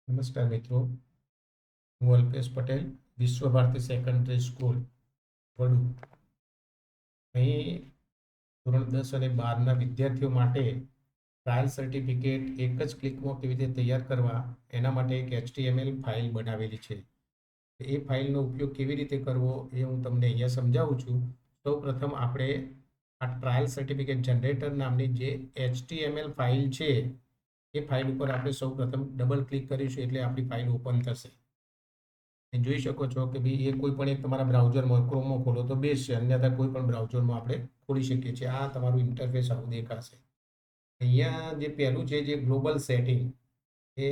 નમસ્કાર મિત્રો, હું અલ્પેશ પટેલ, વિશ્વ ભારતી સેકન્ડરી સ્કૂલ વડુ. અહીં ધોરણ 10 અને 12ના વિદ્યાર્થીઓ માટે ટ્રાયલ સર્ટિફિકેટ એક જ ક્લિકમાં કેવી રીતે તૈયાર કરવા એના માટે એક HTML ફાઇલ બનાવેલી છે. એ ફાઇલનો ઉપયોગ કેવી રીતે કરવો એ હું તમને અહીંયા સમજાવું છું. સૌ પ્રથમ આપણે આ ટ્રાયલ સર્ટિફિકેટ જનરેટર નામની જે HTML ફાઇલ છે એ ફાઇલ ઉપર આપણે સૌ પ્રથમ ડબલ ક્લિક કરીશું એટલે આપણી ફાઇલ ઓપન થશે. જોઈ શકો છો કે ભાઈ એ કોઈ પણ એક તમારા બ્રાઉઝરમાં ક્રોમમાં ખોલો તો બેસ્ટ છે, અન્યથા કોઈ પણ બ્રાઉઝરમાં આપણે ખોલી શકીએ છીએ. આ તમારું ઇન્ટરફેસ આવું દેખાશે. અહીંયા જે પહેલું છે જે ગ્લોબલ સેટિંગ, એ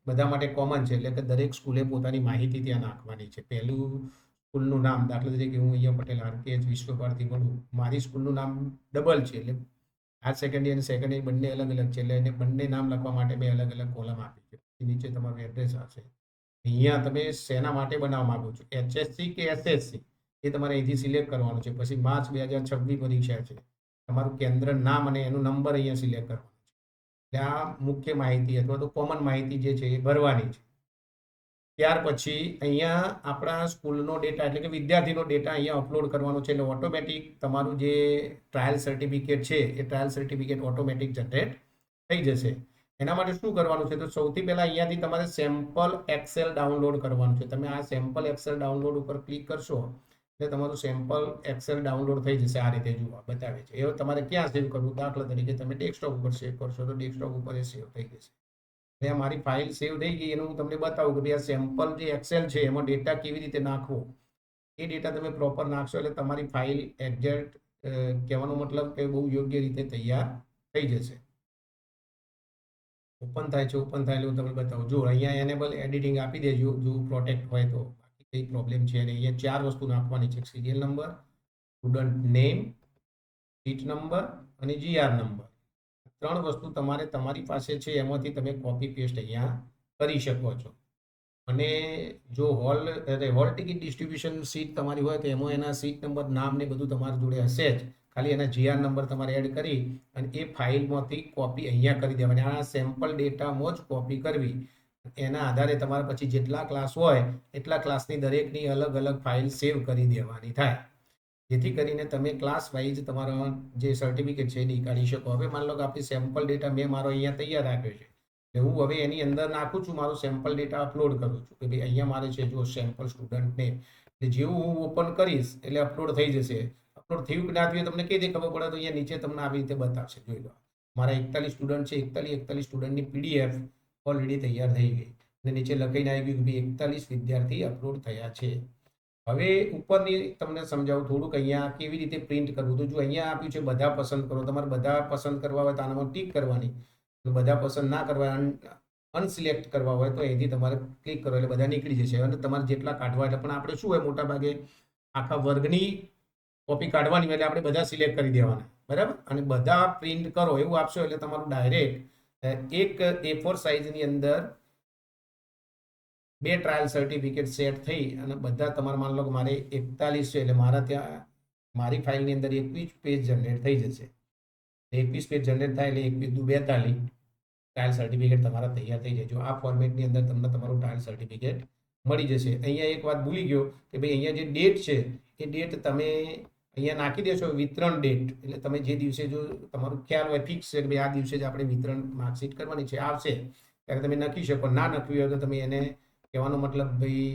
બધા માટે કોમન છે, એટલે કે દરેક સ્કૂલે પોતાની માહિતી ત્યાં નાખવાની છે. પહેલું સ્કૂલનું નામ, દાખલા તરીકે હું અહીંયા પટેલ RKH વિશ્વ ભારતી વડુ, મારી સ્કૂલનું નામ ડબલ છે, એટલે આ સેકન્ડ યર અને સેકન્ડ યર બંને અલગ અલગ છે, એટલે એને બંને નામ લખવા માટે મેં અલગ અલગ કોલમ આપી છે. નીચે તમારું એડ્રેસ આવશે. અહીંયા તમે શેના માટે બનાવવા માંગો છો, HSC કે SSC, એ તમારે અહીંથી સિલેક્ટ કરવાનું છે. પછી માર્ચ 2026 પરીક્ષા છે, તમારું કેન્દ્ર નામ અને એનો નંબર અહીંયા સિલેક્ટ કરવાનો છે. એટલે આ મુખ્ય માહિતી અથવા તો કોમન માહિતી જે છે એ ભરવાની છે. ત્યાર પછી અહીંયા આપણા સ્કૂલનો ડેટા એટલે કે વિદ્યાર્થીનો ડેટા અહીંયા અપલોડ કરવાનો છે, એટલે ઓટોમેટિક તમારું જે ટ્રાયલ સર્ટિફિકેટ છે એ ટ્રાયલ સર્ટિફિકેટ ઓટોમેટિક જનરેટ થઈ જશે. એના માટે શું કરવાનું છે, તો સૌથી પહેલાં અહીંયાથી તમારે સેમ્પલ એક્સેલ ડાઉનલોડ કરવાનું છે. તમે આ સેમ્પલ એક્સેલ ડાઉનલોડ ઉપર ક્લિક કરશો એટલે તમારું સેમ્પલ એક્સેલ ડાઉનલોડ થઈ જશે. આ રીતે જોવા બતાવે છે. એ તમારે ક્યાં સેવ કરવું, દાખલા તરીકે તમે ડેસ્કટોપ ઉપર સેવ કરશો તો ડેસ્કટોપ ઉપર એ સેવ થઈ જશે. એટલે મારી ફાઇલ સેવ થઈ ગઈ, એનું હું તમને બતાવું કે ભાઈ આ સેમ્પલ જે એક્સેલ છે એમાં ડેટા કેવી રીતે નાખવો. એ ડેટા તમે પ્રોપર નાખશો એટલે તમારી ફાઇલ એક્ઝેક્ટ, કહેવાનો મતલબ કે બહુ યોગ્ય રીતે તૈયાર થઈ જશે. ઓપન થાય છે, ઓપન થાય એટલે હું તમને બતાવું. જો અહીંયા એનેબલ એડિટિંગ આપી દેજો જો પ્રોટેક્ટ હોય તો, બાકી કંઈ પ્રોબ્લેમ છે નહીં. અહીંયા 4 વસ્તુ નાખવાની છે: serial number, student name, seat number અને GR નંબર. 3 વસ્તુ તમારે તમારી પાસે છે એમાંથી તમે કોપી પેસ્ટ અહીંયા કરી શકો છો. અને જો હોલ ટિકિટ ડિસ્ટ્રીબ્યુશન સીટ તમારી હોય તો એમાં એના સીટ નંબર, નામ ને બધું તમારી જોડે હશે જ. ખાલી એના GR નંબર તમારે એડ કરી અને એ ફાઇલમાંથી કોપી અહીંયા કરી દેવાની. આ સેમ્પલ ડેટામાં જ કોપી કરવી. એના આધારે તમારે પછી જેટલા ક્લાસ હોય એટલા ક્લાસની દરેકની અલગ અલગ ફાઇલ સેવ કરી દેવાની થાય, જેથી કરીને તમે ક્લાસ વાઇઝ તમારો જે સર્ટિફિકેટ છે એ નીકાળી શકો. હવે માની લો કે આપણી સેમ્પલ ડેટા મેં મારો અહીંયા તૈયાર રાખ્યો છે, એટલે હું હવે એની અંદર નાખું છું, મારો સેમ્પલ ડેટા અપલોડ કરું છું કે ભાઈ અહીંયા મારે છે જો સેમ્પલ સ્ટુડન્ટ નેમ. એટલે જેવું હું ઓપન કરીશ એટલે અપલોડ થઈ જશે. અપલોડ થયું કે ના થયું તમને કઈ રીતે ખબર પડે, તો અહીંયા નીચે તમને આવી રીતે બતાવશે. જોઈ લો, મારા 41 સ્ટુડન્ટ છે, 41 સ્ટુડન્ટની PDF ઓલરેડી તૈયાર થઈ ગઈ અને નીચે લખીને આવી ગયું કે ભાઈ 41 વિદ્યાર્થી અપલોડ થયા છે. હવે ઉપરની તમને સમજાવું થોડુંક અહીંયા કેવી રીતે પ્રિન્ટ કરવું. તો જો અહીંયા આપ્યું છે બધા પસંદ કરો, તમારે બધા પસંદ કરવા હોય તો આનામાં ટીક કરવાની. બધા પસંદ ના કરવા, અનસિલેક્ટ કરવા હોય તો અહીંથી તમારે ક્લિક કરો એટલે બધા નીકળી જશે. અને તમારે જેટલા કાઢવા એટલે, પણ આપણે શું હોય મોટા ભાગે આખા વર્ગની કોપી કાઢવાની એટલે આપણે બધા સિલેક્ટ કરી દેવાના, બરાબર. અને બધા પ્રિન્ટ કરો એવું આપશો એટલે તમારું ડાયરેક્ટ એક A4 સાઇઝની અંદર 2 ટ્રાયલ સર્ટિફિકેટ સેટ થઈ અને બધા તમારે માની લો કે મારે 41 છે એટલે મારા ત્યાં મારી ફાઇલની અંદર 21 પેજ જનરેટ થઈ જશે. 21 પેજ જનરેટ થાય એટલે 21 દુ 42 ટ્રાયલ સર્ટિફિકેટ તમારા તૈયાર થઈ જાય. જો આ ફોર્મેટની અંદર તમને તમારું ટ્રાયલ સર્ટિફિકેટ મળી જશે. અહીંયા એક વાત ભૂલી ગયો કે ભાઈ અહીંયા જે ડેટ છે એ ડેટ તમે અહીંયા નાખી દેશો, વિતરણ ડેટ. એટલે તમે જે દિવસે, જો તમારું ખ્યાલ હોય ફિક્સ છે કે ભાઈ આ દિવસે જ આપણે વિતરણ માર્કશીટ કરવાની છે, આવશે ત્યારે તમે લખી શકો. ના લખવી હોય તો તમે એને, કહેવાનો મતલબ ભાઈ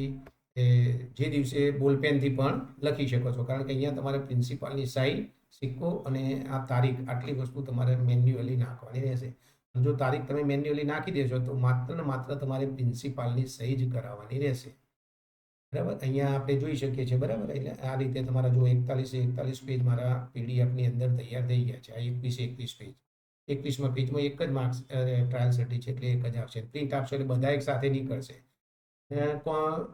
જે દિવસે બોલપેનથી પણ લખી શકો છો, કારણ કે અહીંયા તમારે પ્રિન્સિપાલની સાઇન, સિક્કો અને આ તારીખ, આટલી વસ્તુ તમારે મેન્યુઅલી નાખવાની રહેશે. જો તારીખ તમે મેન્યુઅલી નાખી દેશો તો માત્ર ને માત્ર તમારે પ્રિન્સિપાલની સહી જ કરાવવાની રહેશે, બરાબર. અહીંયા આપણે જોઈ શકીએ છીએ, બરાબર. એટલે આ રીતે તમારા જો 41 પેજ મારા PDFની અંદર તૈયાર થઈ ગયા છે. આ 21 પેજ, 21માં પેજમાં એક જ માર્ક્સ ટ્રાયલ સર્ટી છે એટલે એક જ આવશે. પ્રિન્ટ આપશો એટલે બધા એક સાથે નીકળશે.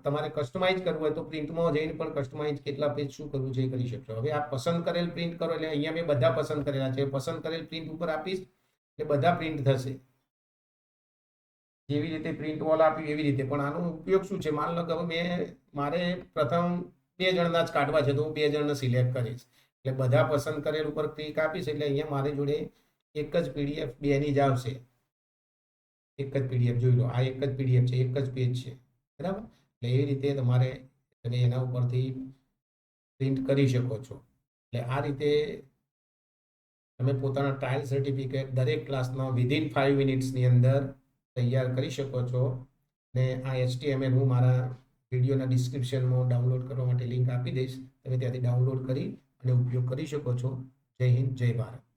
તમારે કસ્ટમાઇઝ કરવું હોય તો પ્રિન્ટમાં જઈને પણ કસ્ટમાઇઝ કેટલા પેજ શું કરવું છે એ કરી શકશો. હવે આ પસંદ કરેલ પ્રિન્ટ કરો એટલે અહીંયા મેં બધા પસંદ કરેલા છે, પસંદ કરેલ પ્રિન્ટ ઉપર આપીશ એટલે બધા પ્રિન્ટ થશે. જેવી રીતે પ્રિન્ટ વોલ આપ્યું એવી રીતે. પણ આનો ઉપયોગ શું છે, માન લો કે હવે મારે પ્રથમ 2 જણના જ કાઢવા છે તો હું 2 જણને સિલેક્ટ કરીશ એટલે બધા પસંદ કરેલ ઉપર ક્લિક આપીશ એટલે અહીંયા મારી જોડે એક જ PDF 2ની જ આવશે. એક જ પીડીએફ જોઈ લો, આ એક જ પીડીએફ છે, એક જ પેજ છે, બરાબર. એટલે એવી રીતે તમારે તમે એના ઉપરથી પ્રિન્ટ કરી શકો છો. એટલે આ રીતે તમે પોતાના ટ્રાયલ સર્ટિફિકેટ દરેક ક્લાસમાં વિધિન 5 મિનિટ્સની અંદર તૈયાર કરી શકો છો. અને આ HTML હું મારા વિડીયોના ડિસ્ક્રિપ્શનમાં ડાઉનલોડ કરવા માટે લિંક આપી દઈશ. તમે ત્યાંથી ડાઉનલોડ કરી અને ઉપયોગ કરી શકો છો. જય હિન્દ, જય ભારત.